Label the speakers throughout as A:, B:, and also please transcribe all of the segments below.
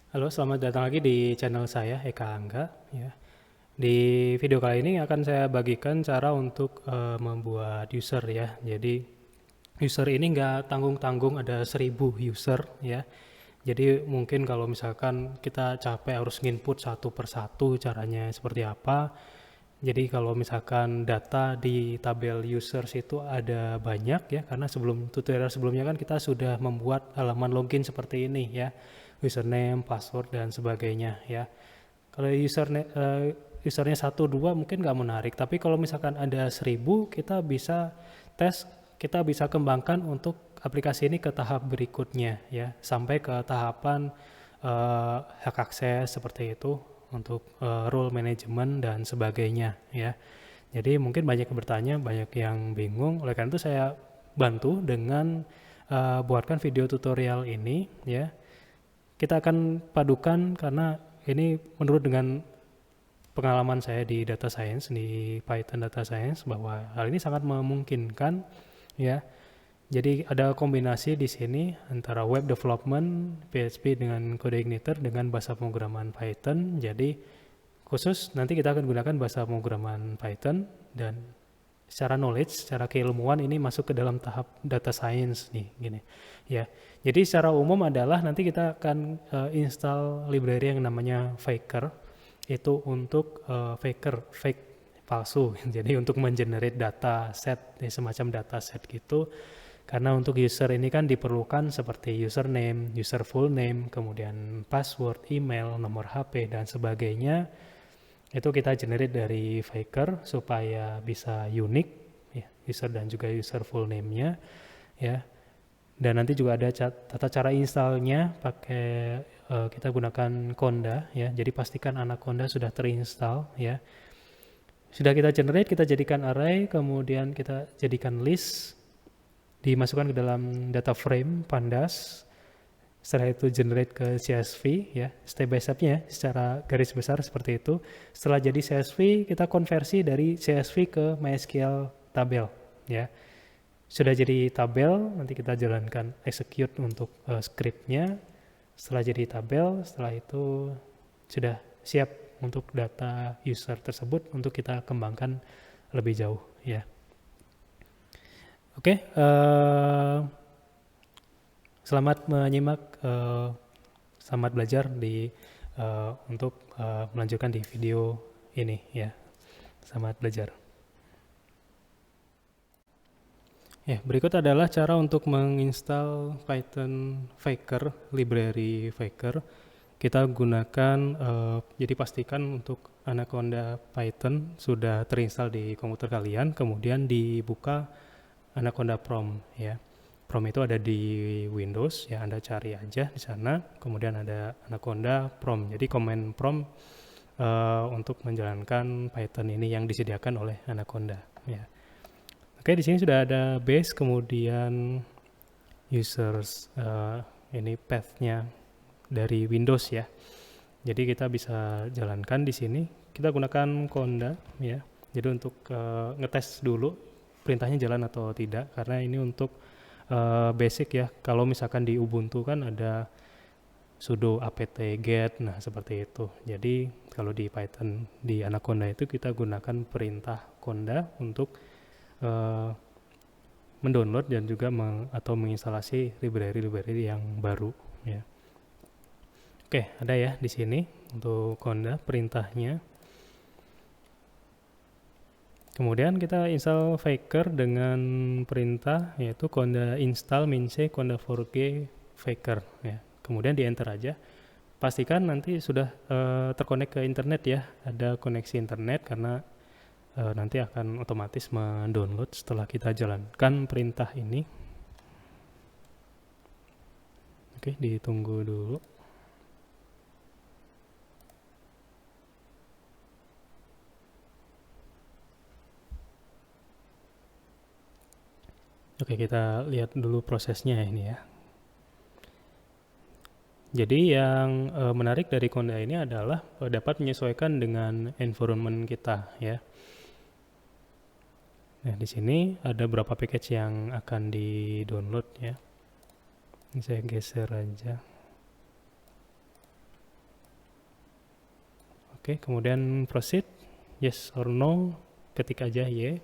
A: Halo, selamat datang lagi di channel saya, Eka Angga. Ya. Di video kali ini akan saya bagikan cara untuk membuat user ya. Jadi user ini nggak tanggung-tanggung, ada 1000 user ya. Jadi mungkin kalau misalkan kita capek harus nginput satu persatu caranya seperti apa. Jadi kalau misalkan data di tabel users itu ada banyak ya, karena sebelum tutorial sebelumnya kan kita sudah membuat halaman login seperti ini ya, username, password dan sebagainya ya. Kalau usernya 1 2 mungkin nggak menarik, tapi kalau misalkan ada 1000 kita bisa tes, kita bisa kembangkan untuk aplikasi ini ke tahap berikutnya ya, sampai ke tahapan hak akses seperti itu untuk role management dan sebagainya ya. Jadi mungkin banyak yang bertanya, banyak yang bingung. Oleh karena itu saya bantu dengan buatkan video tutorial ini ya. Kita akan padukan karena ini menurut dengan pengalaman saya di data science, di Python data science, bahwa hal ini sangat memungkinkan ya. Jadi ada kombinasi di sini antara web development PHP dengan kode igniter dengan bahasa pemrograman Python. Jadi khusus nanti kita akan gunakan bahasa pemrograman Python, dan secara knowledge, secara keilmuan ini masuk ke dalam tahap data science nih, gini. Ya. Jadi secara umum adalah nanti kita akan install library yang namanya Faker. Itu untuk fake palsu. Jadi untuk mengenerate data set, semacam data set gitu. Karena untuk user ini kan diperlukan seperti username, user full name, kemudian password, email, nomor HP, dan sebagainya. Itu kita generate dari Faker supaya bisa unik, ya, user dan juga user full name-nya. Ya. Dan nanti juga ada tata cara installnya pakai kita gunakan Conda ya. Jadi pastikan Anaconda sudah terinstall ya. Sudah kita generate, kita jadikan array, kemudian kita jadikan list, dimasukkan ke dalam data frame pandas. Setelah itu generate ke CSV ya, step by stepnya secara garis besar seperti itu. Setelah jadi CSV, kita konversi dari CSV ke MySQL tabel ya. Sudah jadi tabel, nanti kita jalankan execute untuk scriptnya. Setelah jadi tabel, setelah itu sudah siap untuk data user tersebut untuk kita kembangkan lebih jauh ya. Oke, selamat menyimak, selamat belajar untuk melanjutkan di video ini ya. Selamat belajar. Ya, berikut adalah cara untuk menginstal Python Faker, library Faker. Kita gunakan, jadi pastikan untuk Anaconda Python sudah terinstall di komputer kalian, kemudian dibuka Anaconda Prom ya. Prom itu ada di Windows ya, Anda cari aja di sana. Kemudian ada Anaconda Prom. Jadi command prom untuk menjalankan Python ini yang disediakan oleh Anaconda ya. Oke, di sini sudah ada base, kemudian users, ini path-nya dari Windows ya. Jadi kita bisa jalankan di sini. Kita gunakan Conda ya. Jadi untuk ngetes dulu perintahnya jalan atau tidak, karena ini untuk basic ya. Kalau misalkan di Ubuntu kan ada sudo apt-get, nah seperti itu. Jadi kalau di Python di Anaconda itu kita gunakan perintah Conda untuk mendownload dan juga atau menginstalasi library yang baru ya. Oke, ada ya di sini untuk Conda perintahnya. Kemudian kita install Faker dengan perintah yaitu Conda install minc conda forg Faker ya. Kemudian di enter aja. Pastikan nanti sudah terkonek ke internet ya. Ada koneksi internet karena nanti akan otomatis mendownload setelah kita jalankan perintah ini. Oke, ditunggu dulu. Oke, kita lihat dulu prosesnya ini ya. Jadi yang menarik dari Conda ini adalah dapat menyesuaikan dengan environment kita ya. Nah, di sini ada beberapa package yang akan di-download ya. Ini saya geser aja. Oke, kemudian proceed, yes or no, ketik aja y.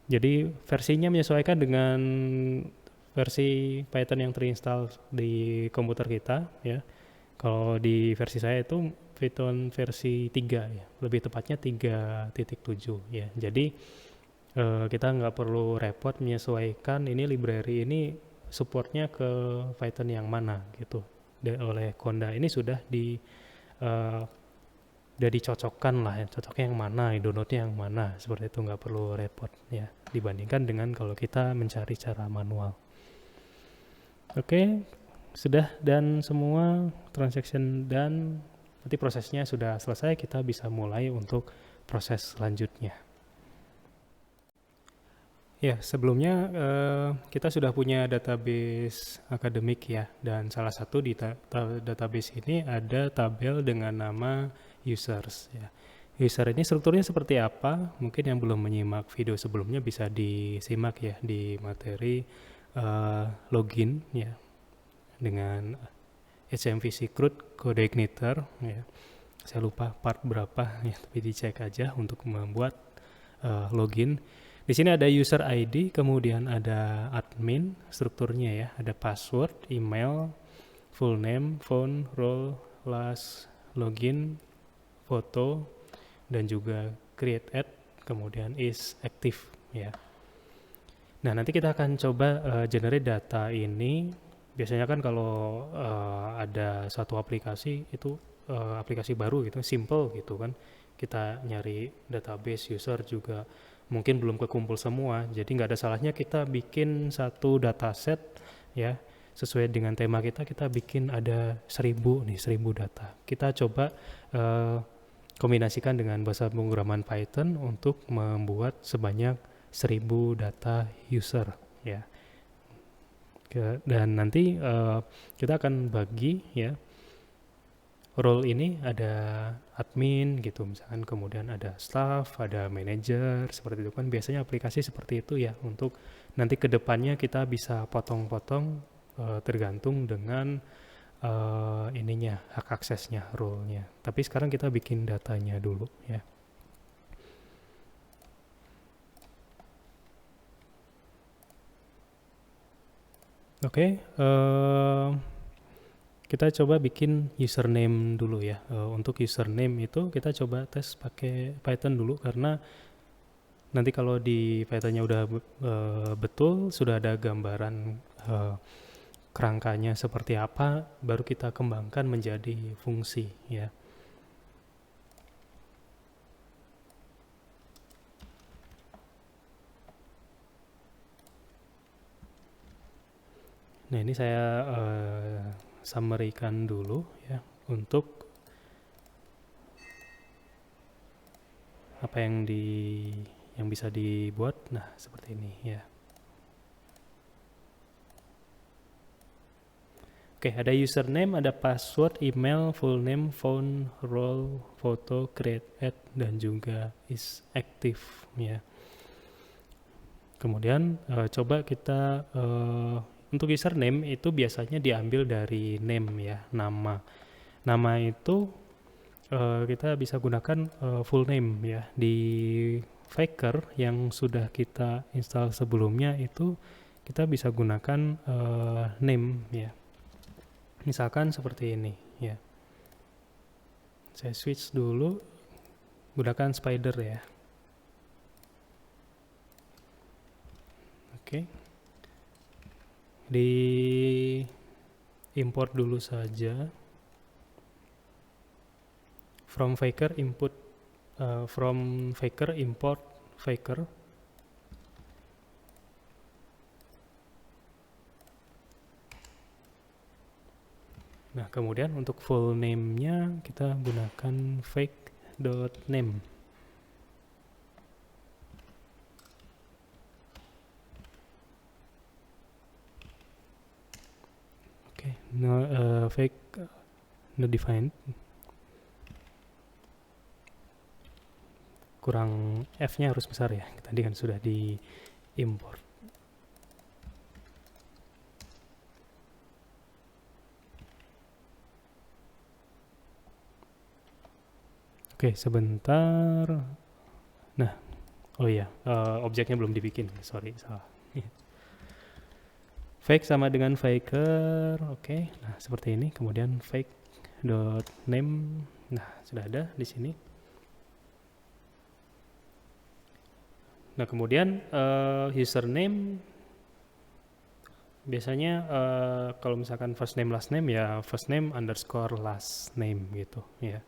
A: Jadi versinya menyesuaikan dengan versi Python yang terinstall di komputer kita ya. Kalau di versi saya itu Python versi 3 ya, lebih tepatnya 3.7 ya. Jadi kita nggak perlu repot menyesuaikan ini library ini supportnya ke Python yang mana gitu. Oleh Conda ini sudah dicocokkan lah ya, cocoknya yang mana, downloadnya yang mana, seperti itu, nggak perlu repot ya dibandingkan dengan kalau kita mencari cara manual. Oke, sudah dan semua transaction dan nanti prosesnya sudah selesai, kita bisa mulai untuk proses selanjutnya. Ya, sebelumnya kita sudah punya database akademik ya, dan salah satu di database ini ada tabel dengan nama users ya. User ini strukturnya seperti apa? Mungkin yang belum menyimak video sebelumnya bisa disimak ya di materi login ya dengan HMVC CRUD kode igniter ya. Saya lupa part berapa ya, tapi dicek aja untuk membuat login. Di sini ada user ID, kemudian ada admin, strukturnya ya, ada password, email, full name, phone, role, last, login, foto, dan juga create ad, kemudian is active ya. Nah, nanti kita akan coba generate data ini. Biasanya kan kalau ada satu aplikasi itu aplikasi baru gitu, simple gitu kan, kita nyari database user juga mungkin belum kekumpul semua, jadi nggak ada salahnya kita bikin satu dataset ya, sesuai dengan tema kita bikin ada 1000 data. Kita coba kombinasikan dengan bahasa pemrograman Python untuk membuat sebanyak 1000 data user ya. Dan nanti kita akan bagi ya, role ini ada admin gitu misalkan, kemudian ada staff, ada manager, seperti itu kan biasanya aplikasi seperti itu ya. Untuk nanti kedepannya kita bisa potong-potong tergantung dengan ininya, hak aksesnya, role-nya. Tapi sekarang kita bikin datanya dulu ya. Oke, kita coba bikin username dulu ya. Untuk username itu kita coba tes pakai Python dulu, karena nanti kalau di Pythonnya udah betul, sudah ada gambaran kerangkanya seperti apa, baru kita kembangkan menjadi fungsi ya. Nah, ini saya summary-kan dulu ya untuk apa yang bisa dibuat. Nah, seperti ini ya. Oke, ada username, ada password, email, full name, phone, role, foto, create ad, dan juga is active ya. Kemudian coba kita untuk username itu biasanya diambil dari name ya, nama. Nama itu kita bisa gunakan full name ya. Di Faker yang sudah kita install sebelumnya itu kita bisa gunakan name ya. Misalkan seperti ini ya. Saya switch dulu, gunakan spider ya. Oke. Di import dulu saja. From Faker input, from Faker import Faker. Nah, kemudian untuk full name-nya kita gunakan fake.name. Oke, fake no defined. Kurang F-nya harus besar ya, tadi kan sudah di import. Oke, sebentar. Nah, oh iya, objeknya belum dibikin, sorry, salah. Fake sama dengan faker, oke. Nah, seperti ini. Kemudian fake dot name. Nah, sudah ada di sini. Nah, kemudian username biasanya kalau misalkan first name last name ya first name underscore last name gitu ya.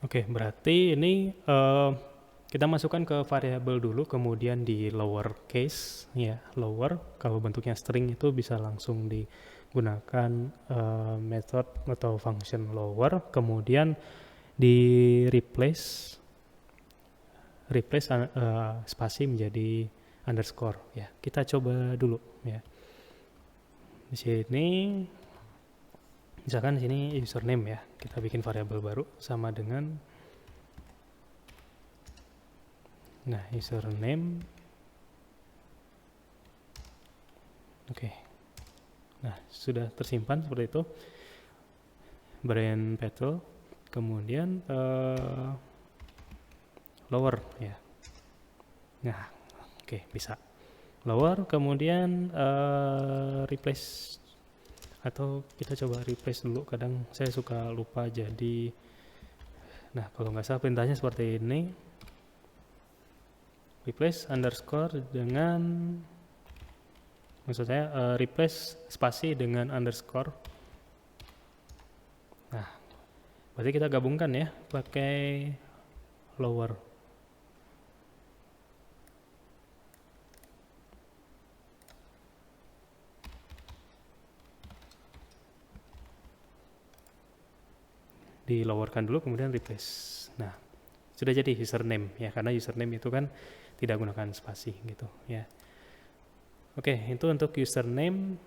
A: Oke, berarti ini kita masukkan ke variabel dulu, kemudian di lower case ya, lower. Kalau bentuknya string itu bisa langsung digunakan method atau function lower, kemudian di replace spasi menjadi underscore ya. Kita coba dulu ya. Di sini misalkan di sini username ya, kita bikin variabel baru sama dengan username. Oke. Nah, sudah tersimpan seperti itu. Brand petrol, kemudian lower ya. Nah, oke, bisa lower, kemudian replace, atau kita coba replace dulu, kadang saya suka lupa. Jadi nah, kalau nggak salah perintahnya seperti ini, replace underscore dengan, maksud saya replace spasi dengan underscore. Nah, berarti kita gabungkan ya pakai lower. Di lowerkan dulu, kemudian replace. Nah, sudah jadi username ya, karena username itu kan tidak gunakan spasi gitu ya. Oke, itu untuk username.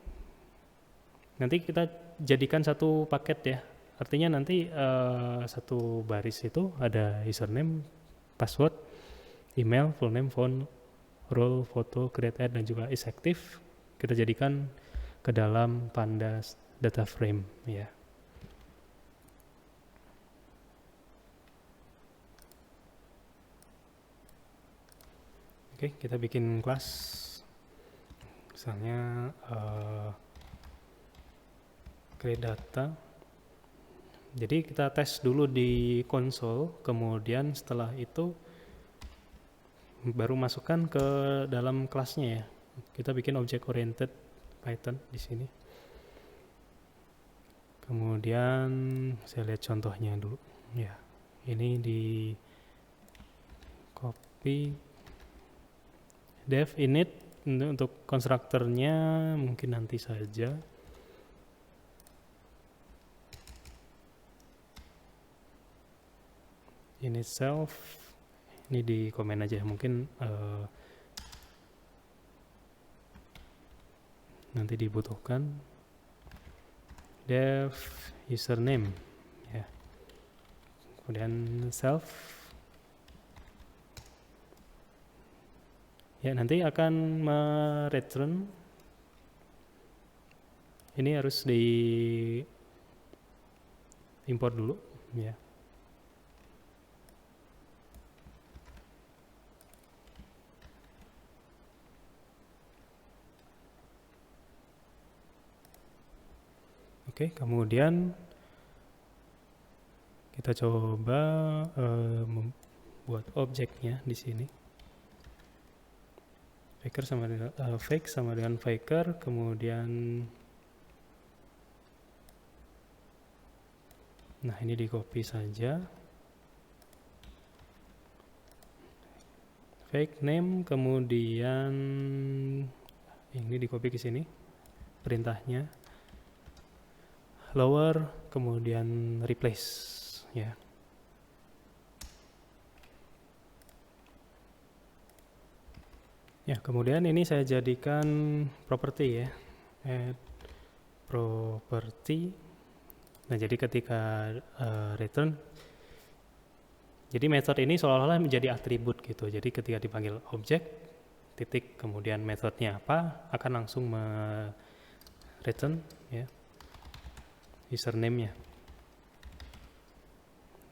A: Nanti kita jadikan satu paket ya. Artinya nanti satu baris itu ada username, password, email, full name, phone, role, foto, create ad, dan juga is active. Kita jadikan ke dalam pandas data frame ya. Oke, kita bikin kelas. Misalnya create data. Jadi kita tes dulu di konsol, kemudian setelah itu baru masukkan ke dalam kelasnya ya. Kita bikin object oriented Python di sini. Kemudian saya lihat contohnya dulu ya. Ini di copy dev init untuk konstruktornya mungkin nanti saja. Init self ini di komen aja, mungkin nanti dibutuhkan. Dev username ya, kemudian self ya, nanti akan mereturn. Ini harus di import dulu ya. Oke, kemudian kita coba membuat objeknya di sini. Faker sama dengan fake sama dengan faker, kemudian nah ini di copy saja. Fake name, kemudian ini di copy ke sini perintahnya. Lower, kemudian replace ya. Ya, kemudian ini saya jadikan property ya. Add property. Nah, jadi ketika return, jadi method ini seolah-olah menjadi atribut gitu. Jadi ketika dipanggil objek, titik, kemudian methodnya apa, akan langsung return ya. username-nya.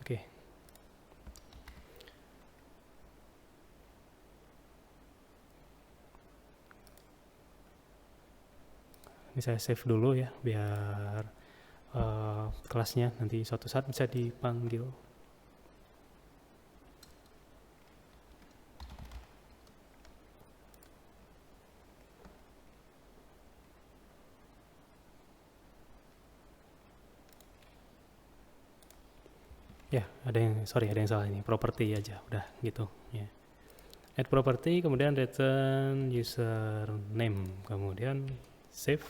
A: Oke. Ini saya save dulu ya, biar kelasnya nanti suatu saat bisa dipanggil. Ya, ada yang salah ini, property aja, udah gitu ya. Add property, kemudian return username, kemudian save.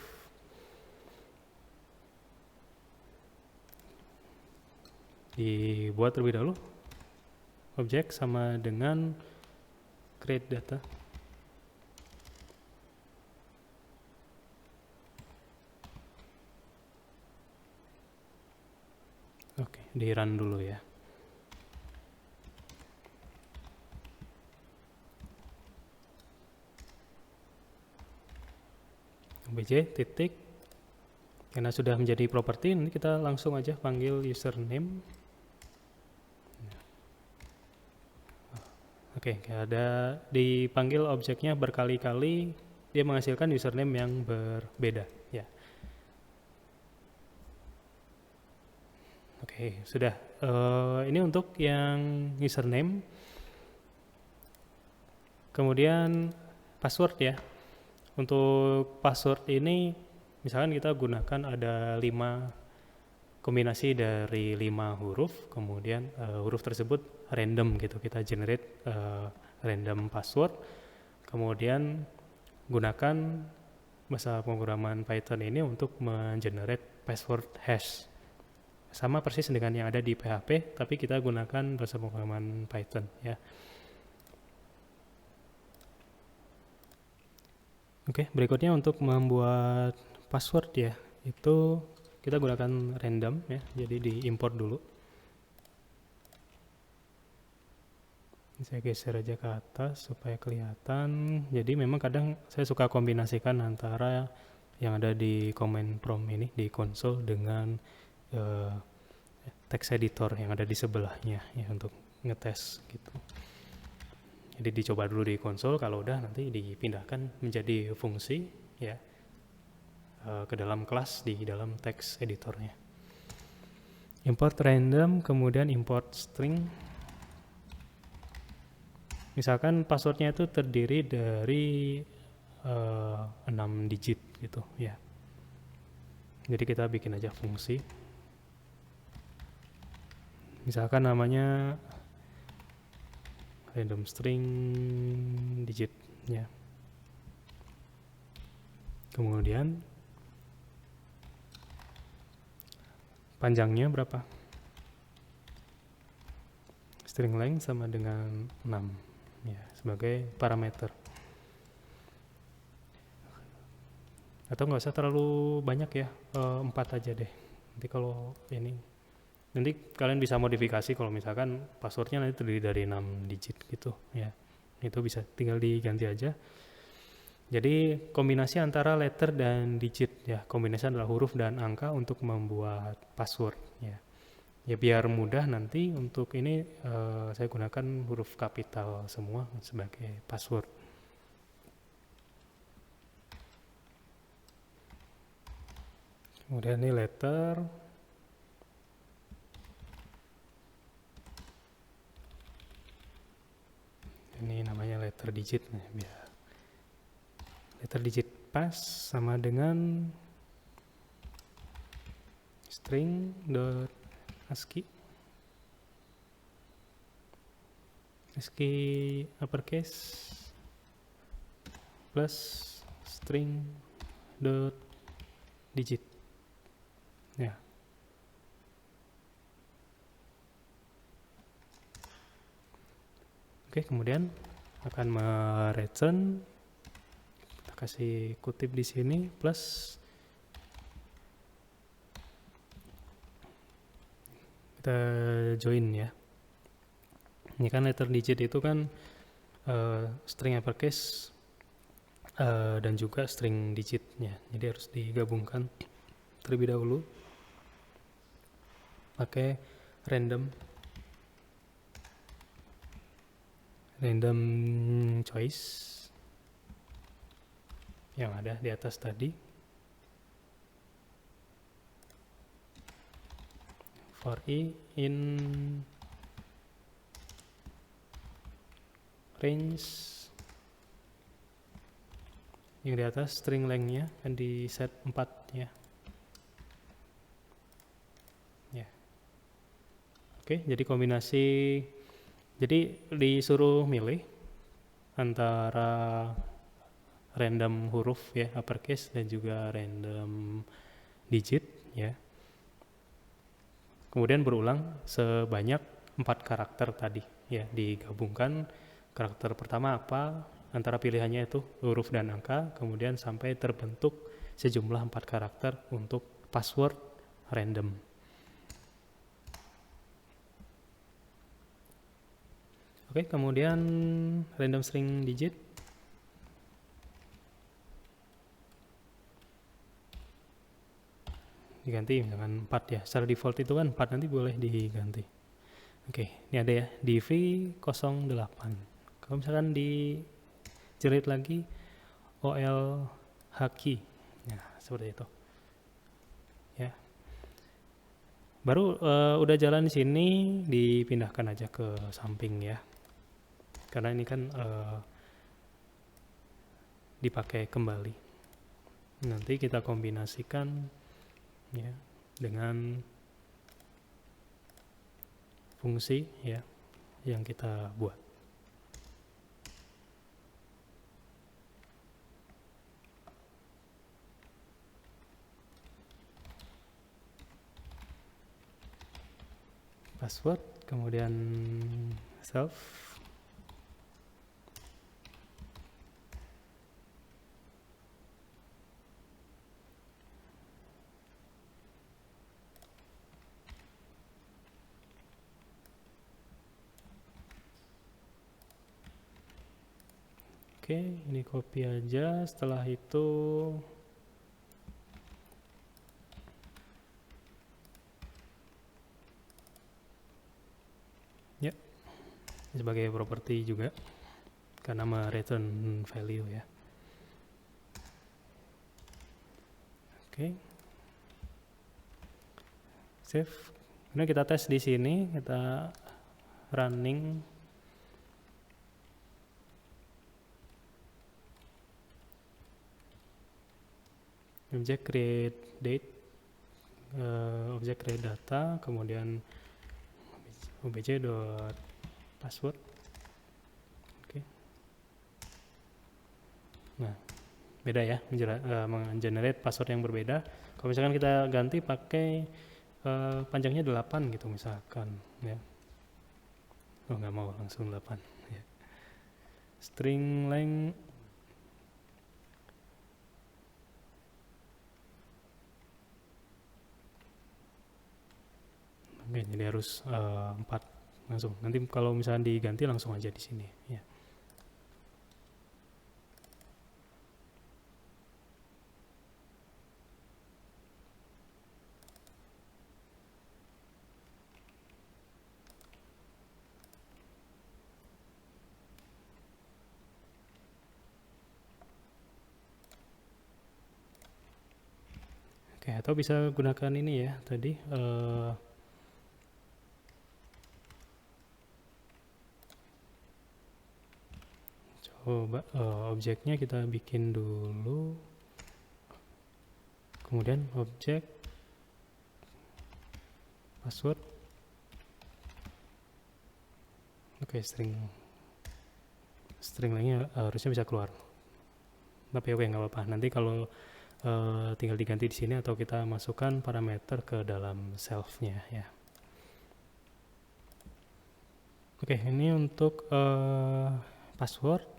A: Dibuat terlebih dahulu objek sama dengan create data. Oke, di run dulu ya. obj titik, karena sudah menjadi properti, ini kita langsung aja panggil username. Oke, ada dipanggil objeknya berkali-kali, dia menghasilkan username yang berbeda ya. Oke, sudah. Ini untuk yang username. Kemudian password ya. Untuk password ini, misalkan kita gunakan ada 5 kombinasi dari 5 huruf, kemudian huruf tersebut random gitu, kita generate random password, kemudian gunakan bahasa pemrograman Python ini untuk mengenerate password hash. Sama persis dengan yang ada di PHP, tapi kita gunakan bahasa pemrograman Python ya. Oke, berikutnya untuk membuat password ya, itu kita gunakan random ya, jadi diimport dulu. Saya geser aja ke atas supaya kelihatan. Jadi memang kadang saya suka kombinasikan antara yang ada di command prompt ini di konsol dengan text editor yang ada di sebelahnya ya, untuk ngetes gitu. Jadi dicoba dulu di konsol, kalau udah nanti dipindahkan menjadi fungsi ya ke dalam kelas di dalam text editornya. Import random, kemudian import string. Misalkan passwordnya itu terdiri dari 6 digit gitu ya. Jadi kita bikin aja fungsi. Misalkan namanya random string digit ya. Kemudian panjangnya berapa? String length sama dengan 6 ya, sebagai parameter. Atau nggak usah terlalu banyak ya, 4 aja deh. Nanti kalau ini, nanti kalian bisa modifikasi kalau misalkan passwordnya nanti terdiri dari 6 digit gitu ya. Itu bisa tinggal diganti aja. Jadi kombinasi antara letter dan digit ya, kombinasi adalah huruf dan angka untuk membuat password ya. Ya biar mudah nanti untuk ini saya gunakan huruf kapital semua sebagai password. Kemudian ini letter. Ini namanya letter digit nih, biar letter digit pass sama dengan string dot ASCII uppercase plus string dot digit ya. Oke, kemudian akan mereturn, kita kasih kutip di sini plus kita join ya. Ini kan letter digit itu kan string uppercase dan juga string digitnya, jadi harus digabungkan terlebih dahulu. pakai random choice yang ada di atas tadi. For i in range yang di atas string length-nya kan di set 4 ya. Oke, jadi kombinasi, jadi disuruh milih antara random huruf ya, uppercase dan juga random digit ya. Kemudian berulang sebanyak 4 karakter tadi ya, digabungkan karakter pertama apa, antara pilihannya itu huruf dan angka, kemudian sampai terbentuk sejumlah 4 karakter untuk password random. Oke, kemudian random string digit. Diganti misalkan 4 ya. Secara default itu kan 4, nanti boleh diganti. Oke, ini ada ya, dv08. Kalau misalkan dijerit lagi ol haki. Nah, seperti itu. Ya. Baru udah jalan di sini, dipindahkan aja ke samping ya. Karena ini kan dipakai kembali. Nanti kita kombinasikan ya dengan fungsi ya yang kita buat. Password, kemudian self. Oke, ini copy aja. Setelah itu ya, sebagai properti juga karena return value ya. Oke. Save. Kemudian kita tes di sini, kita running. Object create date, object create data, kemudian obj.password. Oke. Nah, beda ya, menggenerate password yang berbeda. Kalau misalkan kita ganti pakai panjangnya 8 gitu misalkan ya. Oh, nggak mau langsung 8 ya. String length oke, jadi harus 4 langsung. Nanti kalau misalnya diganti langsung aja di sini ya. Oke, atau bisa gunakan ini ya tadi coba objeknya kita bikin dulu, kemudian objek password. Oke, string lengthnya harusnya bisa keluar, tapi oke nggak apa-apa. Nanti kalau tinggal diganti di sini atau kita masukkan parameter ke dalam self-nya ya. Oke, ini untuk password.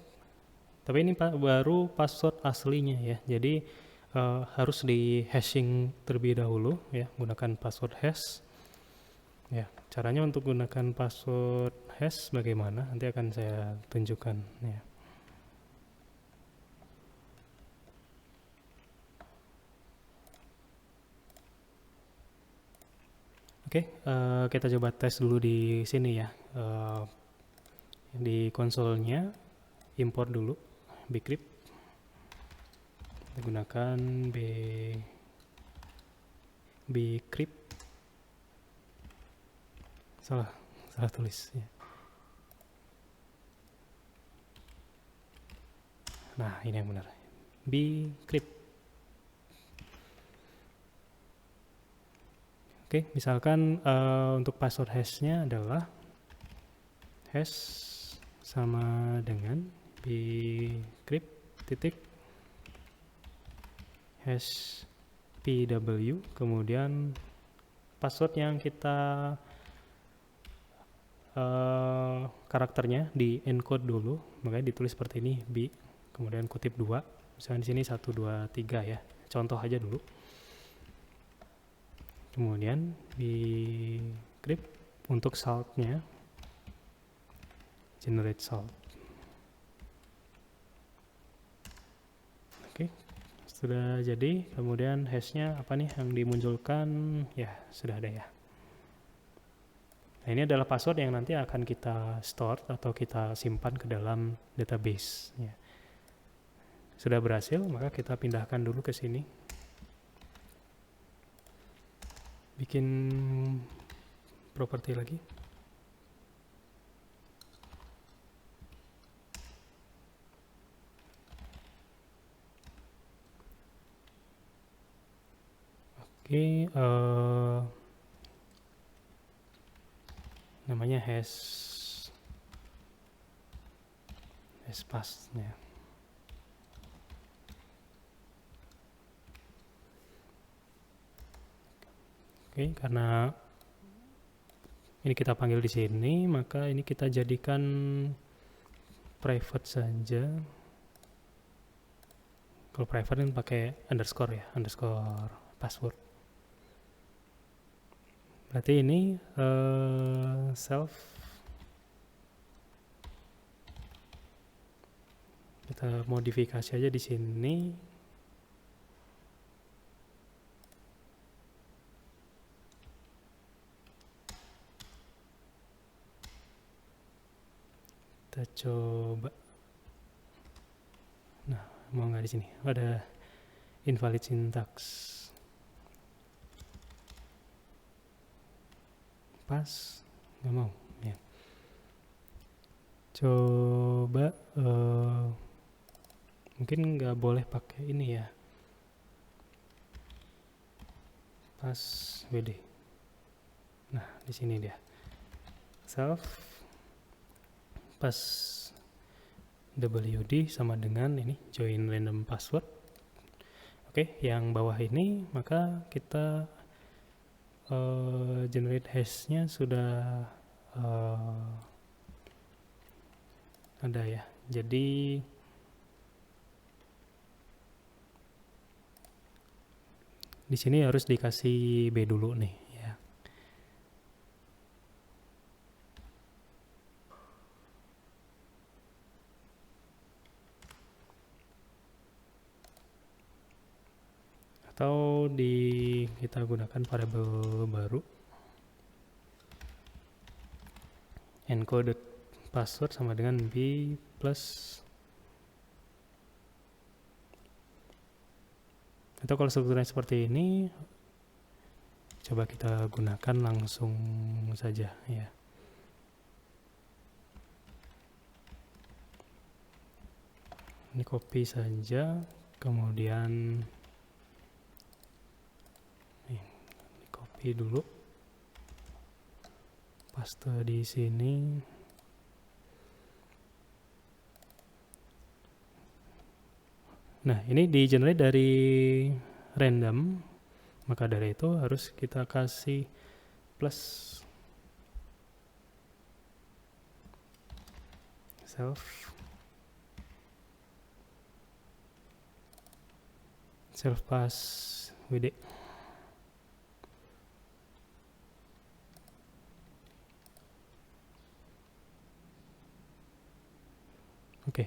A: Tapi ini baru password aslinya ya. Jadi harus di hashing terlebih dahulu ya, gunakan password hash. Ya, caranya untuk gunakan password hash bagaimana? Nanti akan saya tunjukkan ya. Oke, kita coba tes dulu di sini ya. Di konsolnya import dulu bcrypt. Kita gunakan bcrypt. Salah tulis ya. Nah, ini yang benar. Bcrypt. Oke, misalkan untuk password hashnya adalah hash sama dengan bcrypt titik hash pw, kemudian password yang kita karakternya di encode dulu, makanya ditulis seperti ini, b kemudian kutip 2, misalnya di sini 1 2 3 ya, contoh aja dulu. Kemudian bcrypt untuk saltnya generate salt. Oke, sudah jadi. Kemudian hashnya apa nih yang dimunculkan? Ya, sudah ada ya. Nah, ini adalah password yang nanti akan kita store atau kita simpan ke dalam database ya. Sudah berhasil, maka kita pindahkan dulu ke sini. Bikin properti lagi. Oke, namanya hash pass ya. Oke, karena ini kita panggil di sini, maka ini kita jadikan private saja. Kalau private kan pakai underscore ya, underscore password. Berarti ini self, kita modifikasi aja di sini. Kita coba. Nah, mau nggak di sini? Ada invalid syntax. Pas, nggak mau. Ya. Coba mungkin nggak boleh pakai ini ya. Pas WD. Nah, di sini dia. Self pas WD sama dengan ini join random password. Oke, yang bawah ini maka kita generate hashnya sudah ada ya. Jadi di sini harus dikasih B dulu nih ya. Atau kita gunakan variabel baru encoded password sama dengan b plus, atau kalau strukturnya seperti ini coba kita gunakan langsung saja ya. Ini copy saja, kemudian ini copy dulu, paste di sini. Nah, ini di generate dari random, maka dari itu harus kita kasih plus self pass WD. Oke,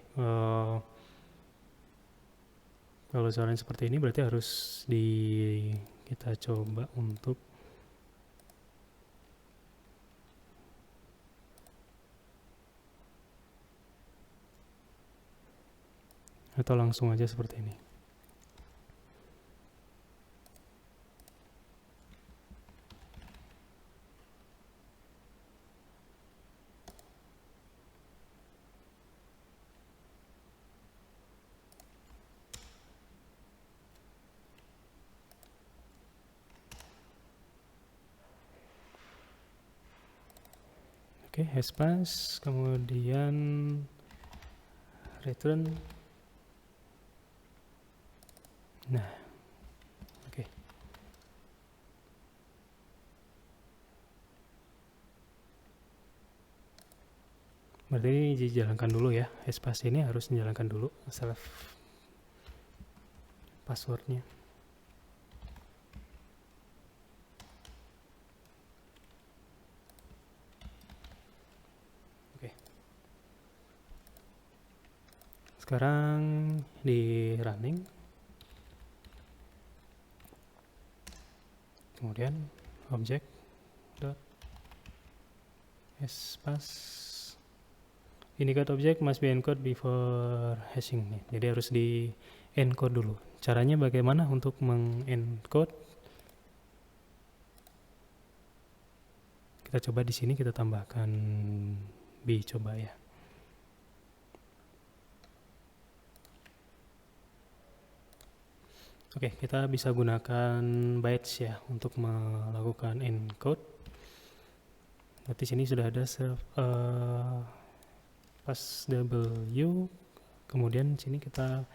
A: kalau caranya seperti ini berarti harus kita coba untuk atau langsung aja seperti ini. Oke, hashpass, kemudian return. Nah, oke. Berarti ini dijalankan dulu ya, hashpass ini harus dijalankan dulu self passwordnya. Sekarang di running, kemudian object dot hashpass indicate object must be encoded before hashing nih. Jadi harus di encode dulu. Caranya bagaimana untuk mengencode? Kita coba di sini kita tambahkan b coba ya. Oke, kita bisa gunakan bytes ya untuk melakukan encode. Berarti sini sudah ada pass w, kemudian sini kita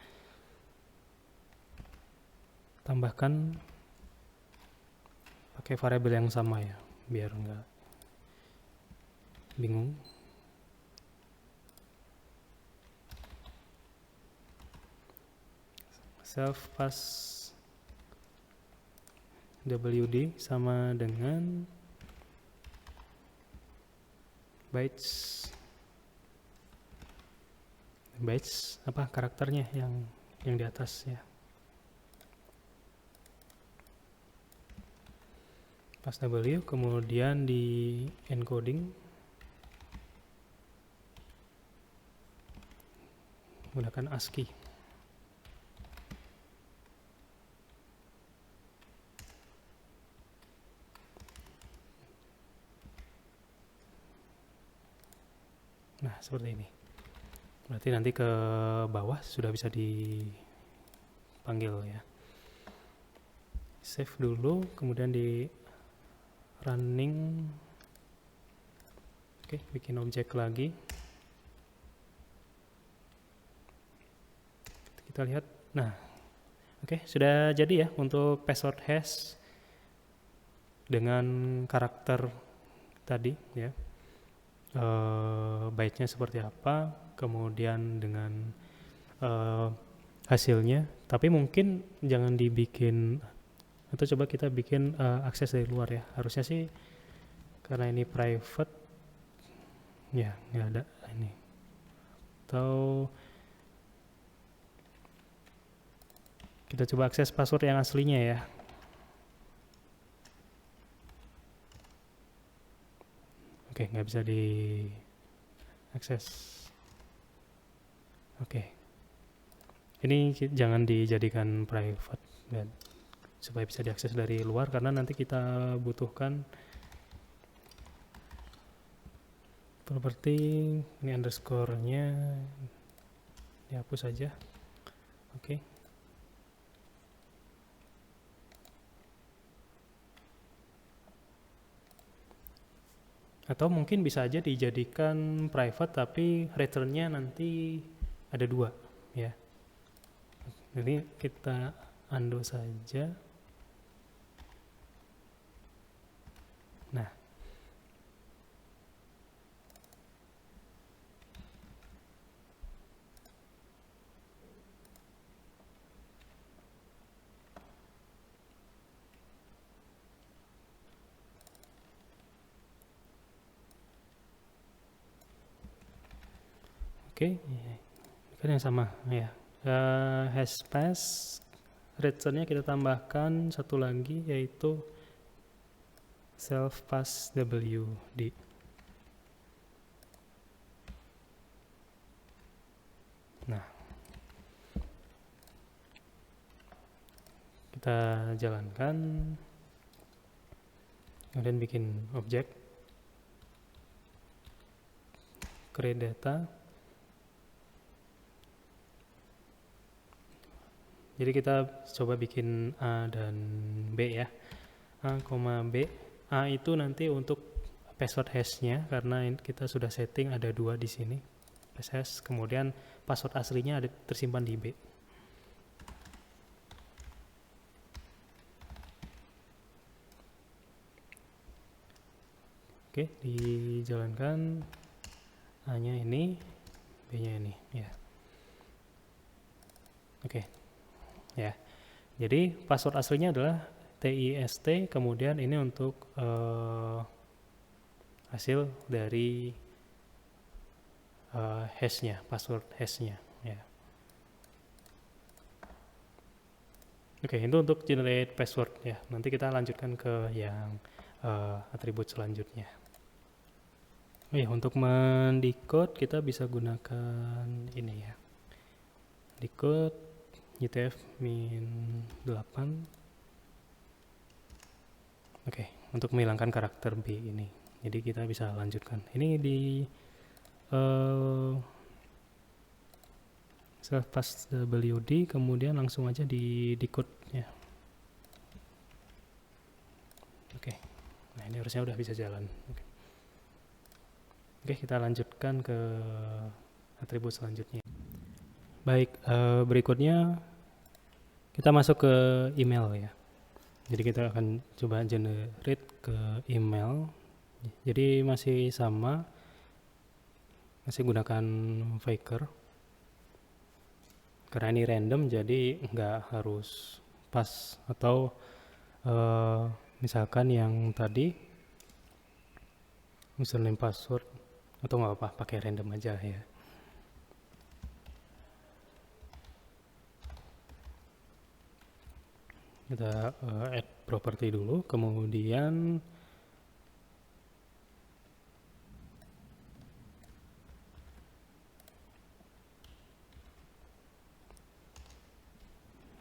A: tambahkan pakai variabel yang sama ya, biar enggak bingung. Self pass wd sama dengan bytes apa karakternya yang di atas ya. Pass w, kemudian di encoding menggunakan ASCII. Nah, seperti ini. Berarti nanti ke bawah sudah bisa dipanggil ya. Save dulu, kemudian di running. Oke, bikin objek lagi. Kita lihat. Nah, oke, sudah jadi ya untuk password hash dengan karakter tadi ya. Byte-nya seperti apa, kemudian dengan hasilnya. Tapi mungkin jangan dibikin, atau coba kita bikin akses dari luar ya. Harusnya sih karena ini private ya, nggak ada ini. Atau kita coba akses password yang aslinya ya. Oke, nggak bisa diakses. Oke. Ini jangan dijadikan private dan supaya bisa diakses dari luar, karena nanti kita butuhkan properti ini underscore-nya dihapus saja. Oke. Atau mungkin bisa aja dijadikan private tapi return-nya nanti ada 2 ya. Jadi kita undo saja. Nah, oke, kan yang sama ya. Hashpass return-nya kita tambahkan satu lagi, yaitu self pass wd. Nah, Kita jalankan, kemudian bikin objek, create data. Jadi kita coba bikin A dan B ya. A, B. A itu nanti untuk password hashnya, karena kita sudah setting ada 2 di sini. Hash, kemudian password aslinya ada tersimpan di B. Oke, dijalankan. A-nya ini, B-nya ini ya. Oke. Ya. Jadi password aslinya adalah TIST, kemudian ini untuk hasil dari hashnya, password hashnya ya. Oke, itu untuk generate password ya. Nanti kita lanjutkan ke yang atribut selanjutnya. Oh ya, untuk mendecode kita bisa gunakan ini ya. Decode UTF-8. Oke, untuk menghilangkan karakter B ini. Jadi kita bisa lanjutkan. Ini di self pass WD, kemudian langsung aja di decode ya. Oke. Nah, ini harusnya udah bisa jalan. Oke, kita lanjutkan ke atribut selanjutnya. Baik, berikutnya kita masuk ke email ya. Jadi kita akan coba generate ke email. Jadi masih sama, masih gunakan faker. Karena ini random, jadi nggak harus pas. Atau misalkan yang tadi username password, atau nggak apa, pakai random aja ya. Kita add property dulu, kemudian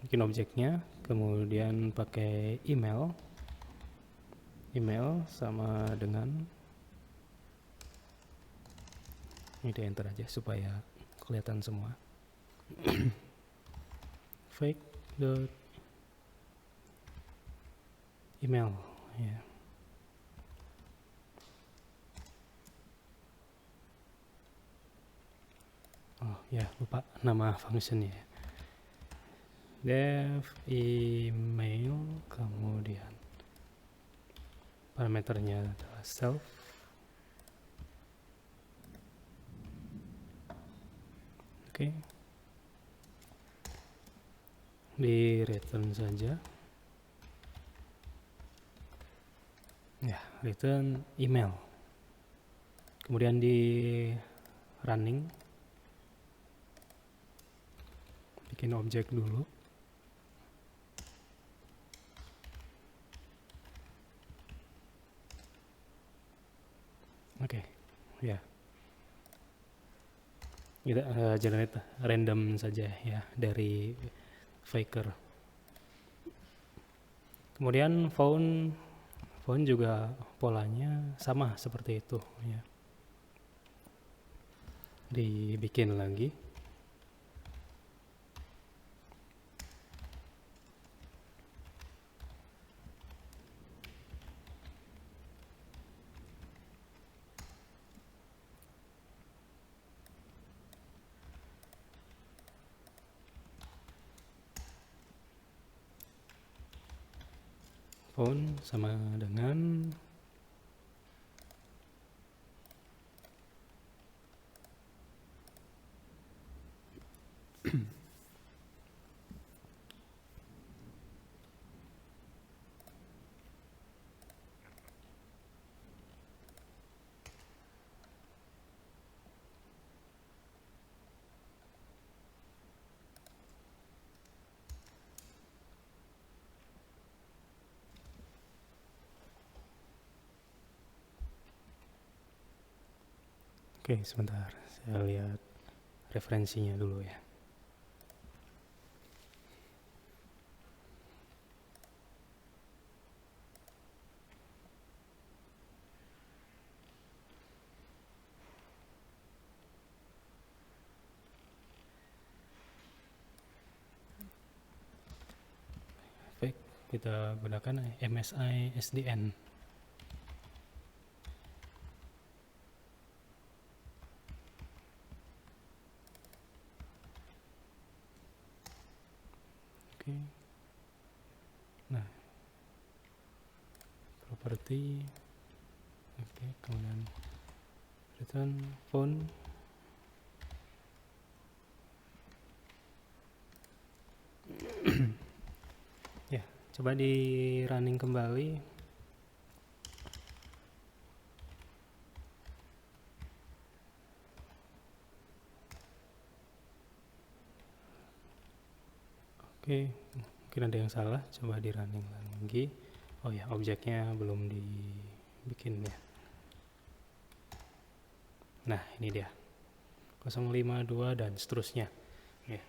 A: bikin objeknya, kemudian pakai email sama dengan ini, di enter aja supaya kelihatan semua. Fake dot email ya. Oh ya, lupa nama functionnya ya. Dev email, kemudian parameternya adalah self. Oke. Di return saja. Ya, return email. Kemudian di running, bikin objek dulu. Oke, ya. Kita generate random saja ya dari faker. Kemudian found juga polanya sama seperti itu ya. Dibikin lagi. Found sama dengan Oke, sebentar, saya lihat referensinya dulu ya. kita gunakan MSI SDN. Oke. Nah, properti. Oke, kemudian return font. Ya, coba di running kembali. Oke, mungkin ada yang salah, coba di running lagi. Oh ya, objeknya belum dibikin ya. Nah, ini dia 052 dan seterusnya ya.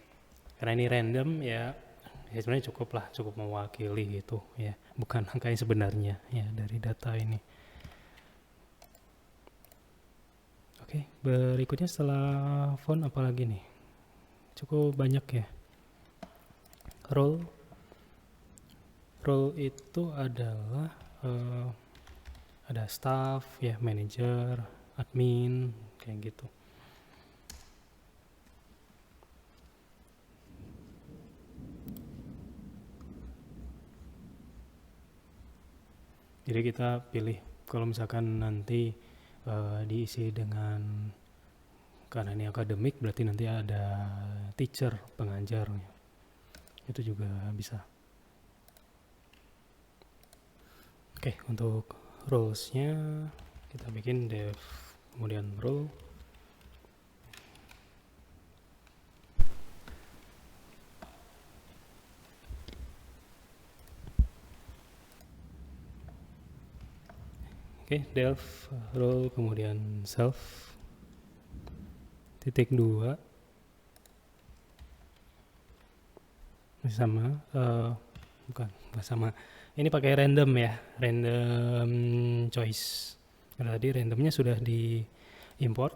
A: Karena ini random ya sebenarnya cukup mewakili itu ya, bukan angka yang sebenarnya ya dari data ini. Oke, berikutnya setelah font apalagi nih, cukup banyak ya. Role itu adalah ada staff ya, manager, admin, kayak gitu. Jadi kita pilih kalau misalkan nanti diisi dengan, karena ini akademik berarti nanti ada teacher, pengajar, itu juga bisa. Oke, untuk roles-nya kita bikin dev kemudian role. Oke, dev role kemudian self titik 2 sama bukan sama, ini pakai random ya, random choice. Karena tadi randomnya sudah di import.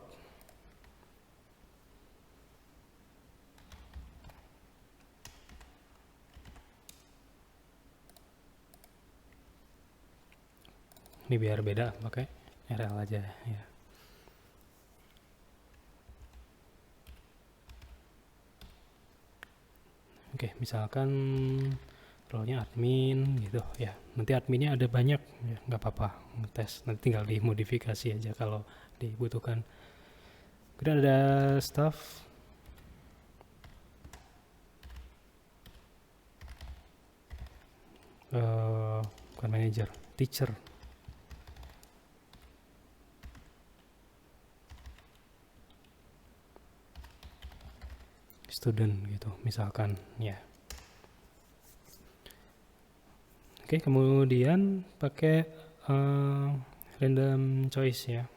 A: Ini biar beda pakai RL aja ya. Oke, misalkan role-nya admin gitu ya. Nanti adminnya ada banyak ya, nggak apa-apa, ngetes. Nanti tinggal dimodifikasi aja kalau dibutuhkan. Kemudian ada staff. Bukan manager, teacher. Student gitu misalkan ya. Oke, kemudian pakai random choice ya.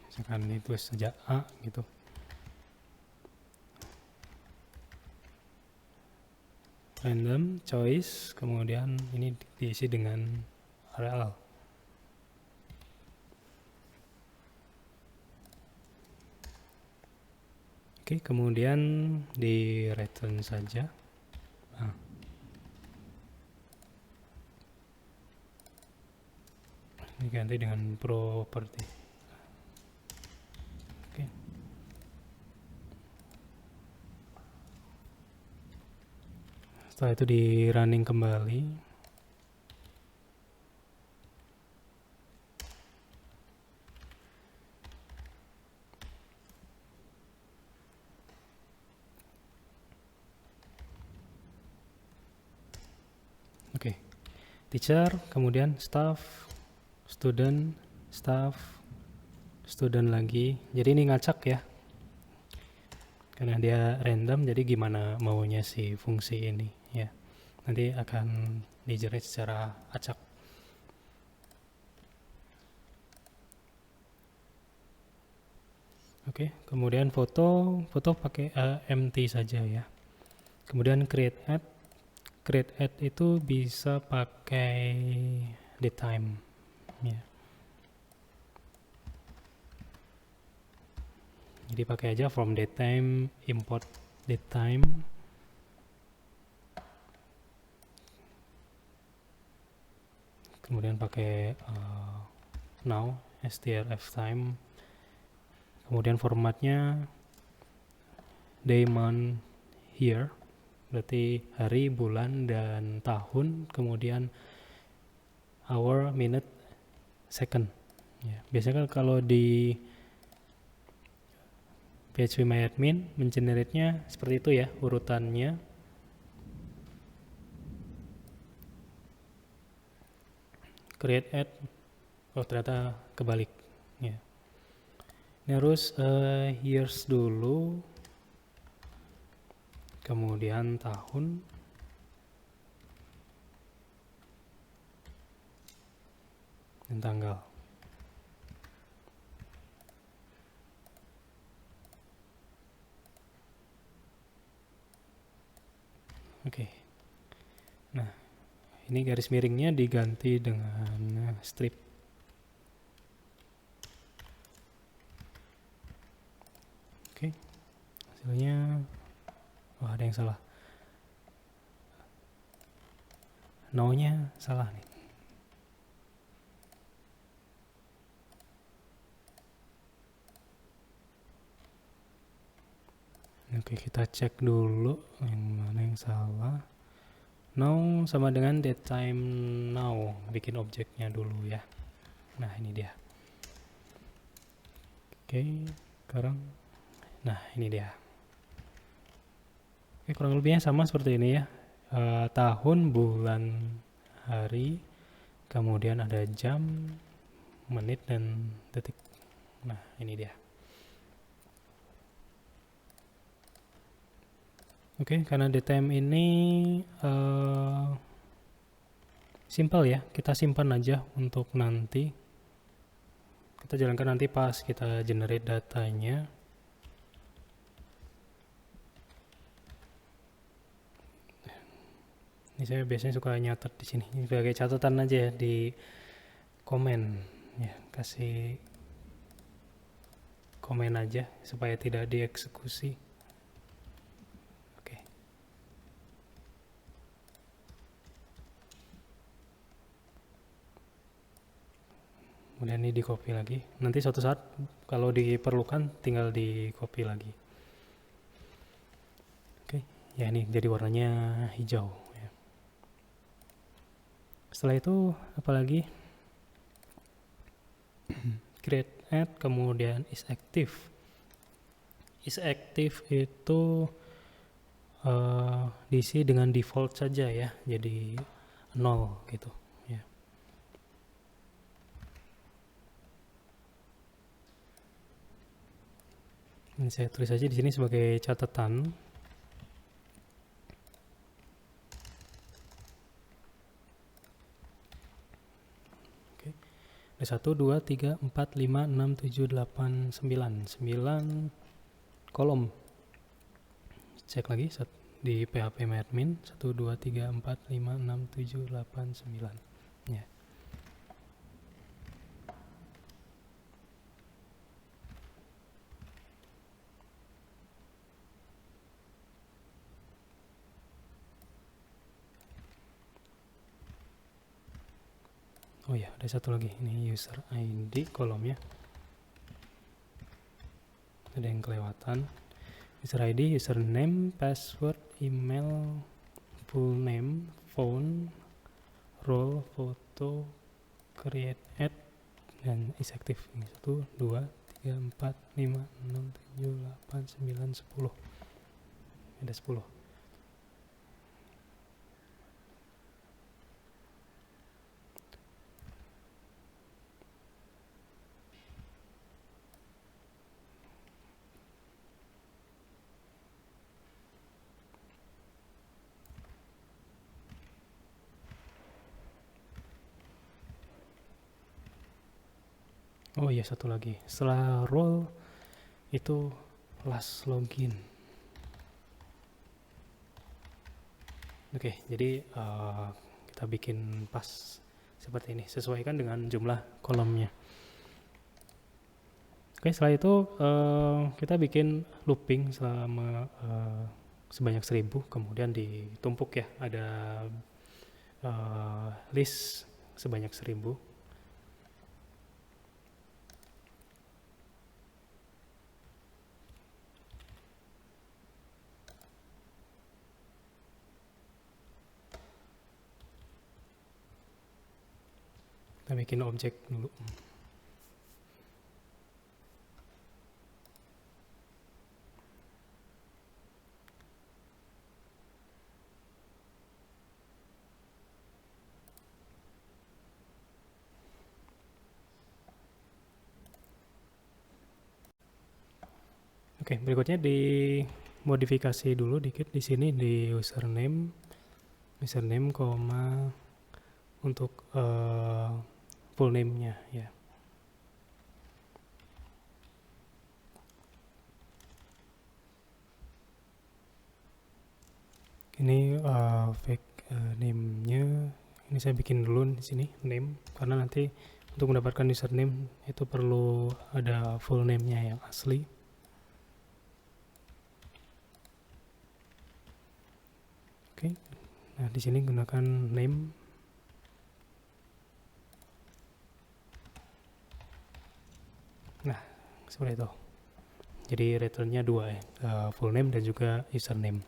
A: Misalkan itu saja A gitu. Random choice, kemudian ini diisi dengan RL. Oke, kemudian di return saja. Nah. Diganti dengan property. Oke. Setelah itu di running kembali. Oke. Teacher, kemudian staff, student, staff, student lagi. Jadi ini ngacak ya. Karena dia random, jadi gimana maunya si fungsi ini ya. Nanti akan di-generate secara acak. Oke, kemudian foto pakai empty saja ya. Kemudian create add itu bisa pakai datetime ya. Jadi pakai aja from datetime, import datetime. Kemudian pakai now strftime. Kemudian formatnya day, month, year. Berarti hari, bulan, dan tahun. Kemudian hour, minute, second. Ya, biasanya kan kalau di PHPMyAdmin mengenerate-nya seperti itu ya urutannya. Create add, oh ternyata kebalik ya. Ini harus years dulu, kemudian tahun, dan tanggal. Oke. Nah, ini garis miringnya diganti dengan strip. Oke. Hasilnya ada yang salah. No-nya salah nih. Oke, kita cek dulu yang mana yang salah. Now sama dengan datetime now. Bikin objeknya dulu ya. Nah, ini dia. Oke, sekarang. Nah, ini dia. Oke, kurang lebihnya sama seperti ini ya. Tahun, bulan, hari, kemudian ada jam, menit, dan detik. Nah, ini dia. Oke, karena datetime ini simple ya, kita simpan aja untuk nanti. Kita jalankan nanti pas kita generate datanya. Ini saya biasanya suka nyatet di sini. Ini sebagai catatan aja ya di komen ya, kasih komen aja supaya tidak dieksekusi. Kemudian ini di copy lagi. Nanti suatu saat kalau diperlukan tinggal di copy lagi. Oke, ya ini jadi warnanya hijau. Ya. Setelah itu apalagi? Create add, kemudian is active. Is active itu diisi dengan default saja ya, jadi 0 gitu. Ini saya tulis aja di sini sebagai catatan. Oke. Ada 1, 2, 3, 4, 5, 6, 7, 8, 9. 9 kolom. Cek lagi di PHPMyAdmin. 1, 2, 3, 4, 5, 6, 7, 8, 9. Ya. Oh ya, ada satu lagi. Ini user ID kolomnya. Ada yang kelewatan. User ID, username, password, email, full name, phone, role, foto, create add, dan is active. 1, 2, 3, 4, 5, 6, 7, 8, 9, 10. Ada 10. Oh iya, satu lagi. Setelah role itu last login. Oke, jadi kita bikin pas seperti ini. Sesuaikan dengan jumlah kolomnya. Oke, setelah itu kita bikin looping selama sebanyak 1000, kemudian ditumpuk ya, ada list sebanyak 1000. Kita bikin objek dulu. Oke, berikutnya di modifikasi dulu dikit di sini di username, koma untuk full name-nya ya. Ini fake name-nya, ini saya bikin dulu di sini name, karena nanti untuk mendapatkan username itu perlu ada full name-nya yang asli. Oke, nah di sini gunakan name. Nah, seperti itu. Jadi returnnya 2 ya, full name dan juga username.